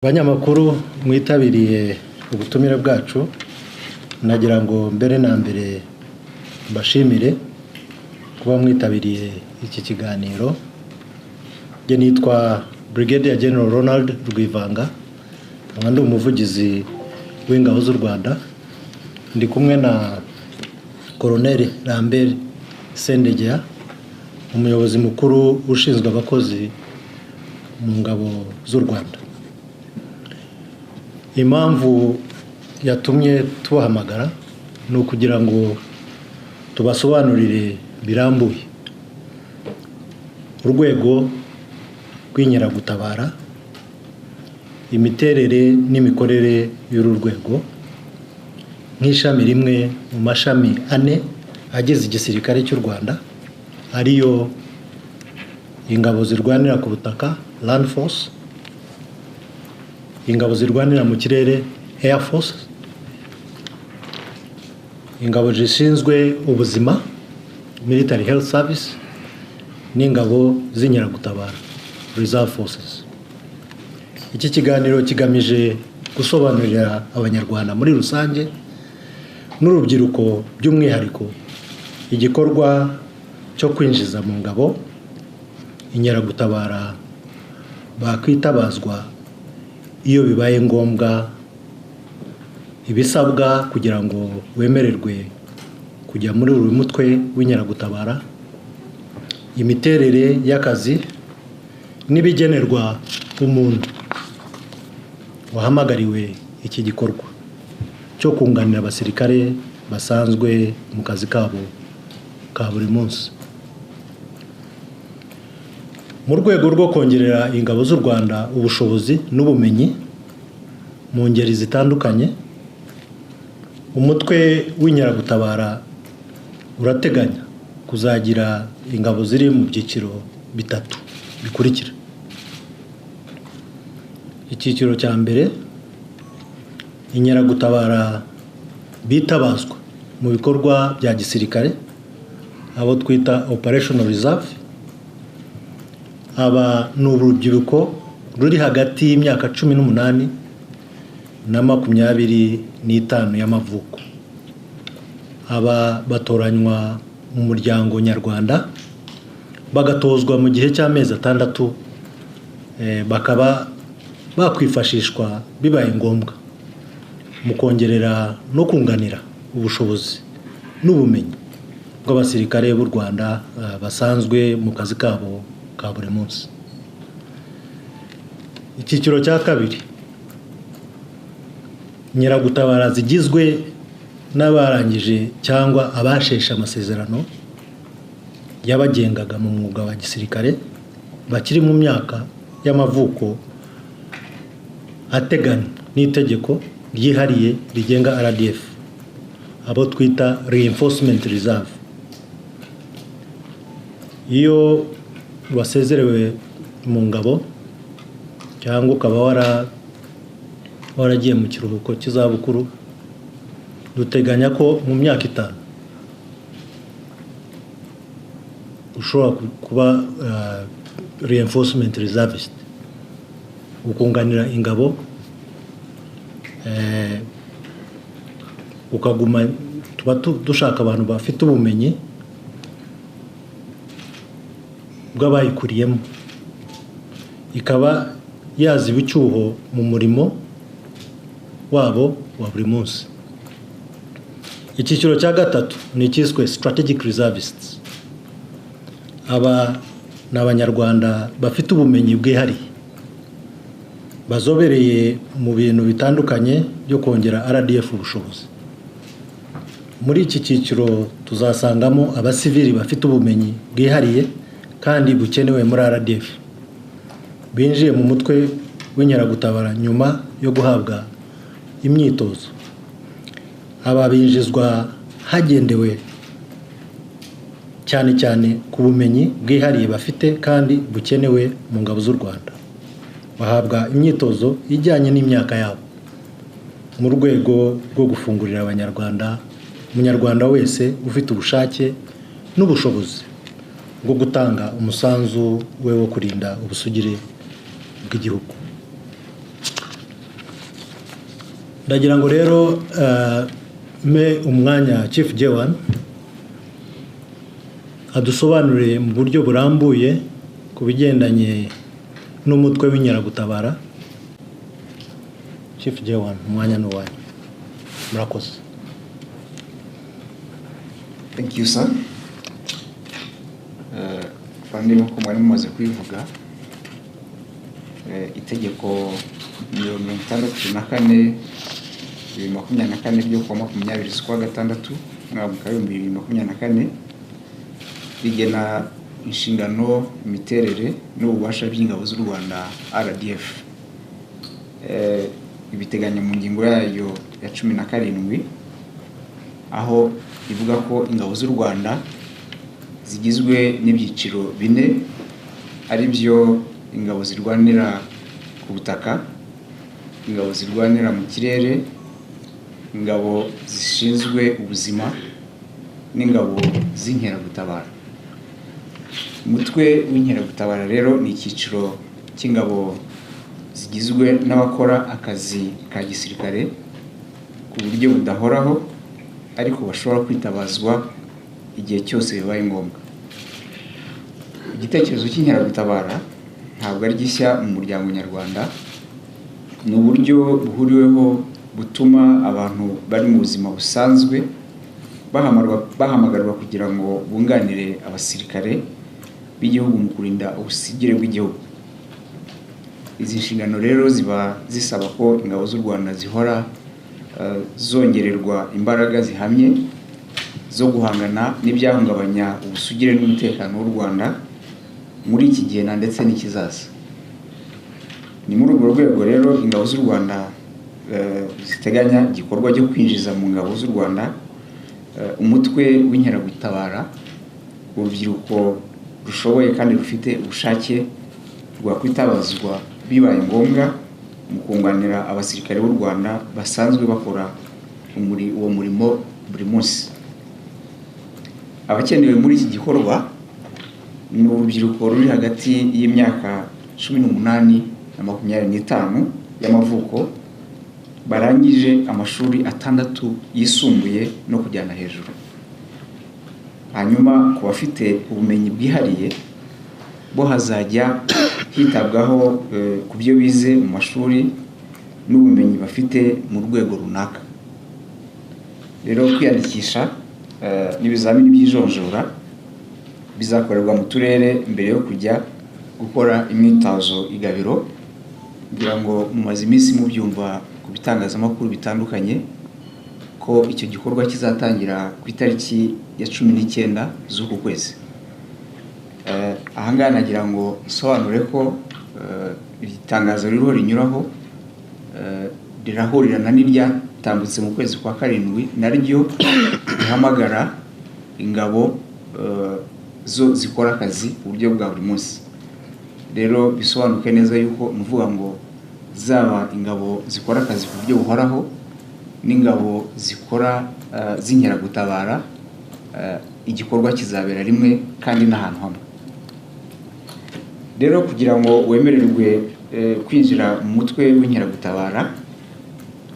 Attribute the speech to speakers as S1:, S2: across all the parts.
S1: Abanyamakuru mwitabiriye ubutumire bwacu, nagira ngo mbere na mbere mbashimire kuba mwitabiriye iki kiganiro. Nge nitwa Brigadier General Ronald Rwivanga, ndi umuvugizi w'ingabo z'u Rwanda, ndi kumwe na Colonel Lambert Sendegea, umuyobozi mukuru ushinzwe abakozi mu ngabo z'u Rwanda. Impamvu yatumye tubahamagara ni ukugira ngo tubasobanurire birambuye urwego rw'inkeragutabara, imiterere n'imikorere y'uru rwego nk'ishami rimwe mu mashami 4 agize igisirikare cy'u Rwanda, ariyo ingabo zirwanira ku butaka Land Force, ingabo zirwanira mu kirere Air Force, ingabo zishinzwe ubuzima Military Health Service, n'ingabo z'inkeragutabara Reserve Forces. Iki kiganiro kigamije gusobanurira abanyarwanda muri rusange n'urubyiruko by'umwihariko igikorwa cyo kwinjiza mu ngabo inkeragutabara bakwitabazwa iyo bibaye ngombwa, ibisabwa kugira ngo wemererwe kujya muri uyu mutwe w'inkeragutabara, imiterere y'akazi n'ibigenerwa umuntu wahamagariwe iki gikorwa cyo kunganira abasirikare basanzwe mu kazi kabo ka buri munsi. Mu rwego rwo kongerera ingabo z'u Rwanda ubushobozi n'ubumenyi mu ngeri zitandukanye, umutwe w'inkeragutabara urateganya kuzagira ingabo ziri mu byiciro 3 bikurikira. Icyiciro cya mbere, inkeragutabara bitabazwa mu bikorwa bya gisirikare, abo twita Operational Reserve. Aba ni urubyiruko ruri hagati y'imyaka 18 na 25 y'amavuko. Aba batoranywa mu muryango nyarwanda, bagatozwa mu gihe cy'amezi 6, bakaba bakwifashishwa bibaye ngombwa mu kongerera no kunganira ubushobozi n'ubumenyi bw'abasirikare b'u Rwanda basanzwe mu kazi kabo ka buri munsi. Icyiciro cya kabiri, inkeragutabara zigizwe n'abarangije cyangwa abasheshe amasezerano yabagengaga mu mwuga wa gisirikare, bakiri mu myaka y'amavuko ateganywa n'itegeko ryihariye rigenga RDF, abo twita Reinforcement Reserve. Iyo wasezerewe mu ngabo cyangwa ukaba waragiye mu kiruhuko cy'izabukuru, duteganya ko mu myaka 5 ushobora kuba Reinforcement Reservist, ukunganira ingabo, ukaguma. Tuba dushaka abantu bafite ubumenyi bw'abayikuriyemo, ikaba yaziba icyuho mu murimo wabo wa buri munsi. Icyiciro cya gatatu ni icyiswe Strategic Reservists. Aba ni abanyarwanda bafite ubumenyi bwihariye, bazobereye mu bintu bitandukanye byo kongera RDF ubushobozi. Muri iki cyiciro tuzasangamo abasivili bafite ubumenyi bwihariye kandi bukenewe muri RDF, binjiye mu mutwe w'inkeragutabara nyuma yo guhabwa imyitozo. Aba binjizwa hagendewe cyane cyane ku bumenyi bwihariye bafite kandi bukenewe mu ngabo z'u Rwanda. Bahabwa imyitozo ijyanye n'imyaka yabo mu rwego rwo gufungurira abanyarwanda, umunyarwanda wese ufite ubushake n'ubushobozi bwo gutanga umusanzu we wo kurinda ubusugire bw'igihugu. ndagira ngo rero me umwanya Chief J1 adusobanurire mu buryo burambuye ku bigendanye n'umutwe w'inkeragutabara. Chief J1, umwanya n'uwanyu. Murakoze.
S2: Thank you, sir. Kandi nk'uko mwari mumaze kubivuga, itegeko 64/2024 ryo kuwa 20/6/2024 rigena inshingano, imiterere n'ububasha by'ingabo z'u Rwanda RDF. Ibiteganya mu ngingo yayo ya 17 aho ivuga ko ingabo z'u Rwanda zigizwe n'ibyiciro 4 ari byo ingabo zirwanira ku butaka, ingabo zirwanira mu kirere, ingabo zishinzwe ubuzima n'ingabo z'inkeragutabara. Umutwe w'inkeragutabara rero ni icyiciro cy'ingabo zigizwe n'abakora akazi ka gisirikare ku buryo budahoraho ariko bashobora kwitabazwa igihe cyose bibaye ngombwa. Igitekerezo cy'inkeragutabara ntabwo ari gishya mu muryango nyarwanda. Ni uburyo buhuriweho butuma abantu bari mu buzima busanzwe bahamagarwa kugira ngo bunganire abasirikare b'igihugu mu kurinda ubusigire bw'igihugu. Izi nshingano rero ziba zisaba ko ingabo z'u Rwanda zihora zongererwa imbaraga zihamye zo guhangana n'ibyahungabanya ubusugire n'umutekano w'u Rwanda muri iki gihe ndetse n'ikizaza. Ni muri urwo rwego rero ingabo z'u Rwanda ziteganya igikorwa cyo kwinjiza mu ngabo z'u Rwanda umutwe w'inkeragutabara, urubyiruko rushoboye kandi rufite ubushake rwakwitabazwa bibaye ngombwa mu kunganira abasirikare b'u Rwanda basanzwe bakora uwo murimo buri munsi. Abakenewe muri iki gikorwa ni urubyiruko ruri hagati y'imyaka 18 na 25 y'amavuko barangije amashuri 6 yisumbuye no kujyana hejuru. Hanyuma ku bafite ubumenyi bwihariye bo hazajya hitabwaho ku byo bize mu mashuri n'ubumenyi bafite mu rwego runaka. Rero kwiyandikisha n'ibizamini by'ijonjora bizakorerwa mu turere mbere yo kujya gukora imyitozo igabiro, kugira ngo mumaze iminsi mubyumva ku bitangazamakuru bitandukanye ko icyo gikorwa kizatangira ku itariki ya 19 z'uku kwezi. Ahangaha nagira ngo isobanure ko itangazo ririho rinyuraho rirahurirana n'iryatambutse mu kwezi kwa 7 naryo rihamagara ingabo zo zikora akazi uburyo bwa buri munsi. Rero bisobanuke neza yuko nuvuga ngo zaba ingabo zikora akazi ku buryo buhoraho n'ingabo zikora z'inkeragutabara, igikorwa kizabera rimwe kandi n'ahantu hamwe. Rero kugira ngo wemererwe kwinjira mu mutwe w'inkeragutabara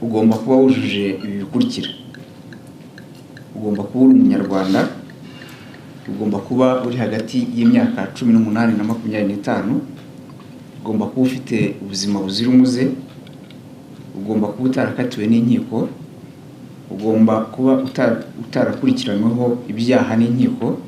S2: ugomba kuba wujuje ibi bikurikira. Ugomba kuba uri umunyarwanda, ugomba kuba uri hagati y'imyaka 18 na 25, ugomba kuba ufite ubuzima buzira umuze, ugomba kuba utarakatiwe n'inkiko, ugomba kuba utarakurikiranyweho ibyaha n'inkiko,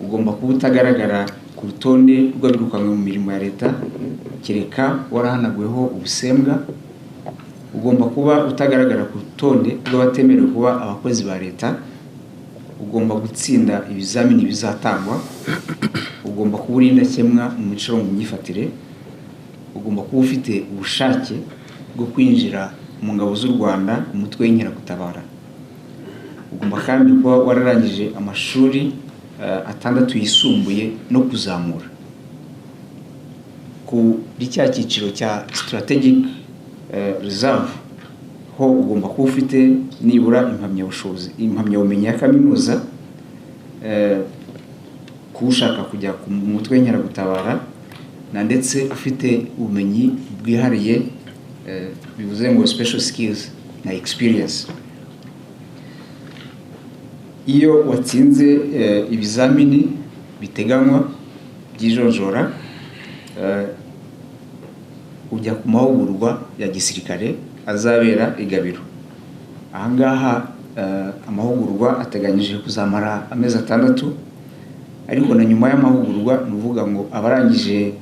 S2: ugomba kuba utagaragara ku rutonde rw'abirukanwe mu mirimo ya leta kereka warahanaguweho ubusembwa, ugomba kuba utagaragara ku rutonde rw'abatemerewe kuba abakozi ba leta, ugomba gutsinda ibizamini bizatangwa, ugomba kuba uri indakemwa mu mico no mu myifatire, ugomba kuba ufite ubushake bwo kwinjira mu ngabo z'u Rwanda umutwe w'inkeragutabara, ugomba kandi kuba wararangije amashuri 6 yisumbuye no kuzamura. Kuri cya cyiciro cya strategic reserve ho ugomba kuba ufite nibura impamyabumenyi ya kaminuza, kushaka kujya ku mutwe w'inkeragutabara na ndetse ufite ubumenyi bwihariye bivuze ngo special skills na experience. Iyo watsinze ibizamini biteganywa by'ijonjora ujya ku mahugurwa ya gisirikare azabera igabiro. Ahangaha amahugurwa ateganyije kuzamara amezi 6, ariko na nyuma y'amahugurwa nuvuga ngo abarangije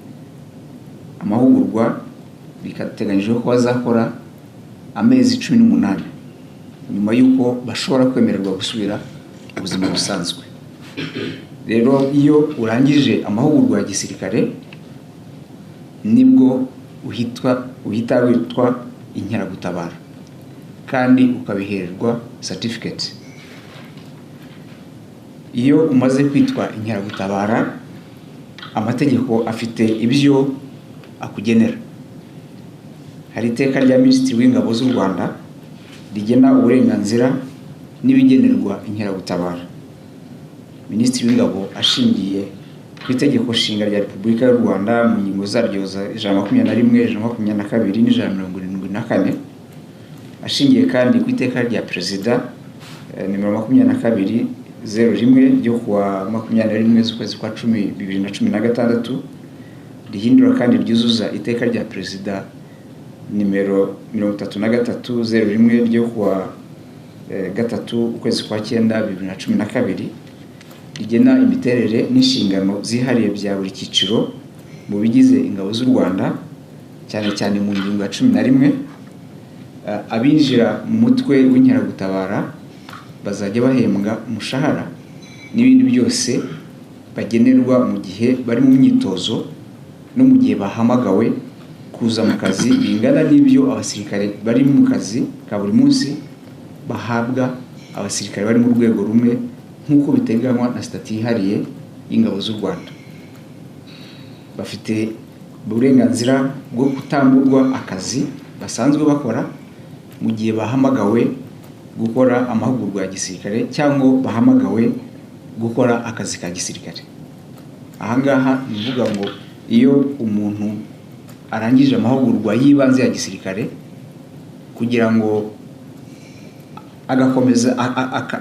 S2: amahugurwa bikateganyije ko bazakora amezi 18 nyuma yuko bashobora kwemererwa gusubira ubuzima busanzwe. Rero iyo urangije amahugurwa ya gisirikare nibwo uhita witwa inkeragutabara kandi ukabihererwa certificate. Iyo umaze kwitwa inkeragutabara, amategeko afite ibyo akugenera. Hari iteka rya Minisitiri w'Ingabo z'u Rwanda rigena uburenganzira n'ibigenerwa inkeragutabara. Minisitiri w'Ingabo ashingiye ku itegeko nshinga rya Repubulika y'u Rwanda mu ngingo zaryo za 121, 122 n'174, ashingiye kandi ku iteka rya Perezida nimero 22/01 ryo kuwa 21 z'ukwezi kwa 10 2016, rihindura kandi ryuzuza iteka rya Perezida nimero 33/01 ryo kuwa 3 ukwezi kwa 9 2012, rigena imiterere n'inshingano zihariye bya buri cyiciro mu bigize ingabo z'u Rwanda, cyane cyane mu ngingo ya 11. Abinjira mu mutwe w'inkeragutabara bazajya bahembwa umushahara n'ibindi byose bagenerwa mu gihe bari mu myitozo no mu gihe bahamagawe kuza mu kazi, bingana n'ibyo abasirikare bari mu kazi ka buri munsi bahabwa abasirikare bari mu rwego rumwe nk'uko biteganywa na stati yihariye y'ingabo z'u Rwanda. Bafite uburenganzira bwo kutamburwa akazi basanzwe bakora mu gihe bahamagawe gukora amahugurwa ya gisirikare cyangwa bahamagawe gukora akazi ka gisirikare. Ahangaha bivuga ngo iyo umuntu arangije amahugurwa y'ibanze ya gisirikare kugira ngo agakomeza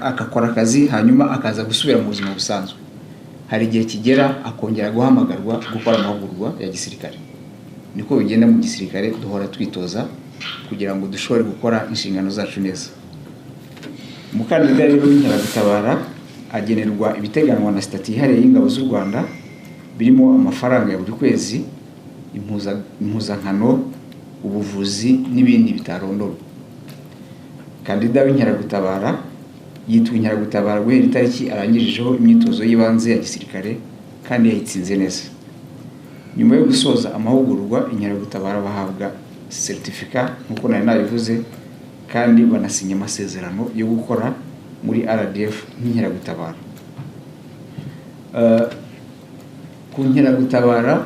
S2: akakora akazi hanyuma akaza gusubira mu buzima busanzwe, hari igihe kigera akongera guhamagarwa gukora amahugurwa ya gisirikare. Niko bigenda mu gisirikare, duhora twitoza kugira ngo dushobore gukora inshingano zacu neza. Umukandida rero w'inkeragutabara agenerwa ibiteganywa na stati yihariye y'ingabo z'u Rwanda, birimo amafaranga ya buri kwezi, impuzankano, ubuvuzi n'ibindi bitarondorwa. Kandida w'inkeragutabara yitwa inkeragutabara guhera itariki arangijeho imyitozo y'ibanze ya gisirikare kandi yayitsinze neza. Nyuma yo gusoza amahugurwa, inkeragutabara bahabwa certificate nk'uko nari nabivuze, kandi banasinya amasezerano yo gukora muri RDF nk'inkeragutabara. Ku nkeragutabara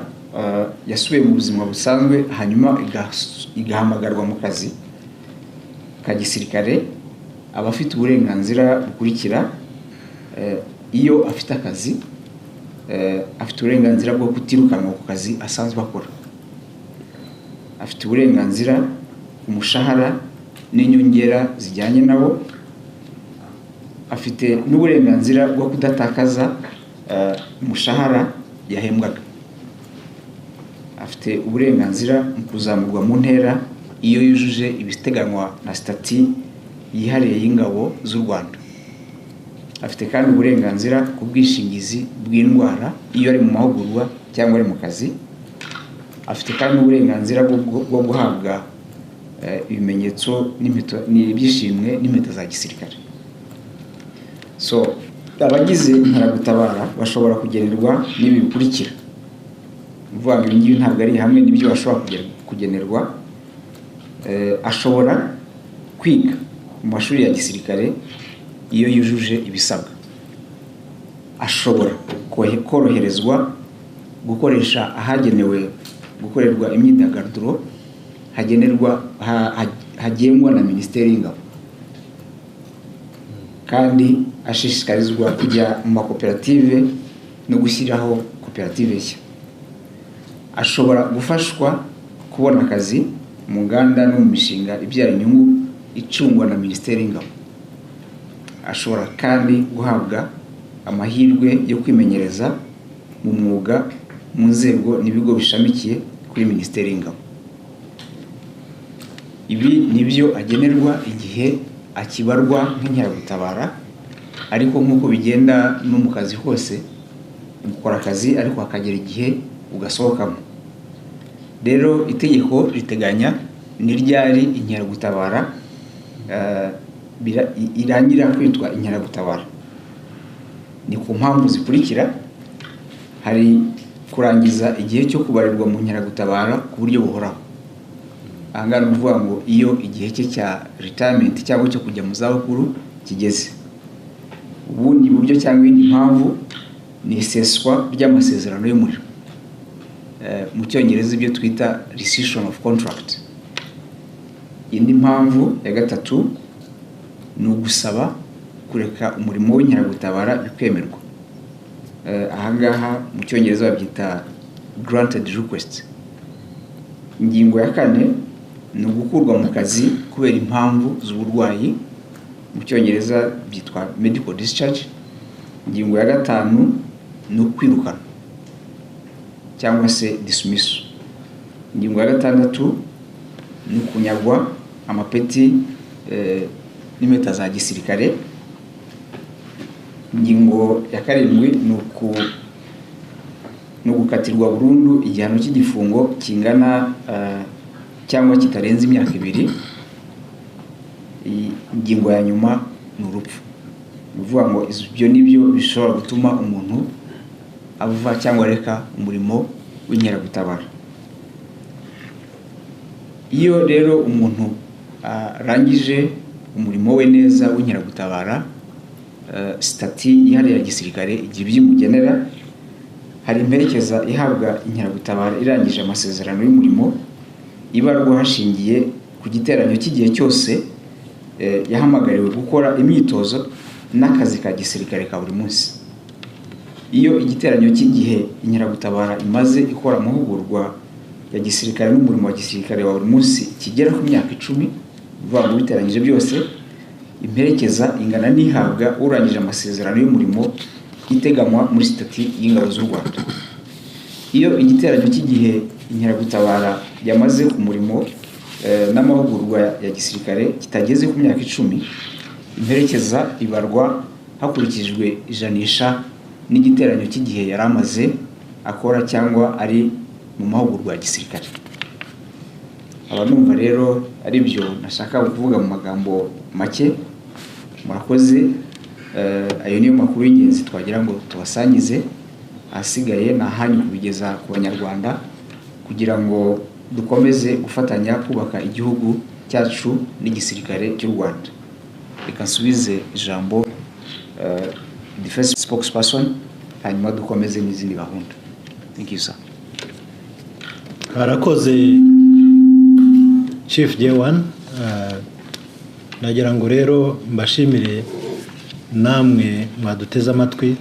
S2: yasubiye mu buzima busanzwe hanyuma igahamagarwa mu kazi ka gisirikare, abafite uburenganzira bukurikira. Iyo afite akazi, afite uburenganzira bwo kutirukanwa ku kazi asanzwe akora, afite uburenganzira ku mushahara n'inyongera zijyanye nabo, afite n'uburenganzira bwo kudatakaza umushahara yahembwaga, afite uburenganzira mu kuzamurwa mu ntera iyo yujuje ibiteganywa na stati yihariye y'ingabo z'u Rwanda, afite kandi uburenganzira ku bwishingizi bw'indwara iyo ari mu mahugurwa cyangwa ari mu kazi, afite kandi uburenganzira bwo guhabwa ibimenyetso n'ibyishimwe n'impeta za gisirikare. So abagize inkeragutabara bashobora kugenerwa n'ibi bikurikira. Uvuga ngo ibi ngibi ntabwo ari hamwe n'ibyo bashobora kugenerwa. Ashobora kwiga mu mashuri ya gisirikare iyo yujuje ibisabwa. Ashobora koroherezwa gukoresha ahagenewe gukorerwa imyidagaduro hagengwa na Minisiteri y'Ingabo, kandi ashishikarizwa kujya mu makoperative no gushyiraho koperative nshya. Ashobora gufashwa kubona akazi mu nganda no mu mishinga ibyara inyungu icungwa na Minisiteri y'Ingabo. Ashobora kandi guhabwa amahirwe yo kwimenyereza mu mwuga mu nzego n'ibigo bishamikiye kuri Minisiteri y'Ingabo. Ibi nibyo agenerwa igihe akibarwa nk'inkeragutabara, ariko nk'uko bigenda no mu kazi hose, ukora akazi ariko hakagera igihe ugasohokamo. Rero itegeko riteganya ni ryari inkeragutabara irangira kwitwa inkeragutabara. Ni ku mpamvu zikurikira: hari kurangiza igihe cyo kubarirwa mu nkeragutabara ku buryo buhoraho. Ahangaha ni ukuvuga ngo iyo igihe cye cya retirement cyangwa cyo kujya mu zabukuru kigeze. Ubundi buryo cyangwa indi mpamvu ni iseswa ry'amasezerano y'umurimo, mu Cyongereza ibyo twita rescission of contract. Indi mpamvu ya gatatu ni ugusaba kureka umurimo w'inkeragutabara bikwemerwa. Ahangaha mu Cyongereza babyita granted request. Ingingo ya kane ni ugukurwa mu kazi kubera impamvu z'uburwayi, mu Cyongereza byitwa medical discharge. Ingingo ya gatanu ni ukwirukana cyangwa se dismissal. Ingingo ya gatandatu ni ukunyagwa amapeti n'impeta za gisirikare. Ingingo ya karindwi ni ugukatirwa burundu igihano cy'igifungo kingana cyangwa kitarenze imyaka 2. Ingingo ya nyuma ni urupfu. Bivuga ngo ibyo nibyo bishobora gutuma umuntu ava cyangwa reka umurimo w'inkeragutabara. Iyo rero umuntu arangije umurimo we neza w'inkeragutabara, stati ihari ya gisirikare igihe byimugenera, hari imperekeza ihabwa inkeragutabara irangije amasezerano y'umurimo, ibarwa hashingiye ku giteranyo cy'igihe cyose yahamagariwe gukora imyitozo n'akazi ka gisirikare ka buri munsi. Iyo igiteranyo cy'igihe inkeragutabara imaze ikora amahugurwa ya gisirikare n'umurimo wa gisirikare wa buri munsi kigera ku myaka 10, bivuga ngo biteranyije byose, imperekeza ingana n'ihabwa urangije amasezerano y'umurimo iteganywa muri stati y'Ingabo z'u Rwanda. Iyo igiteranyo cy'igihe inkeragutabara yamaze ku murimo n'amahugurwa ya gisirikare kitageze ku myaka 10, imperekeza ibarwa hakurikijwe ijanisha n'igiteranyo cy'igihe yari amaze akora cyangwa ari mu mahugurwa ya gisirikare. Abanumva rero ari byo nashaka kuvuga mu magambo make. Murakoze. Ayo niyo makuru y'ingenzi twagira ngo tubasangize. Asigaye na hanyu kubigeza ku Banyarwanda kugira ngo dukomeze gufatanya kubaka igihugu cyacu n'igisirikare cy'u Rwanda. Reka nsubize ijambo defense spokesperson, hanyuma dukomeze n'izindi gahunda. Thank you, sir.
S1: Harakoze Chief J1. Nagira ngo rero mbashimire namwe mwaduteze amatwi.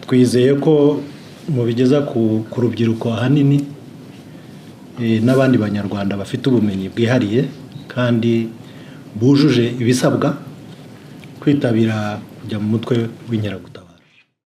S1: Twizeye ko mubigeza ku rubyiruko ahanini n'abandi Banyarwanda bafite ubumenyi bwihariye kandi bujuje ibisabwa kwitabira kujya mu mutwe w'inkeragutabara.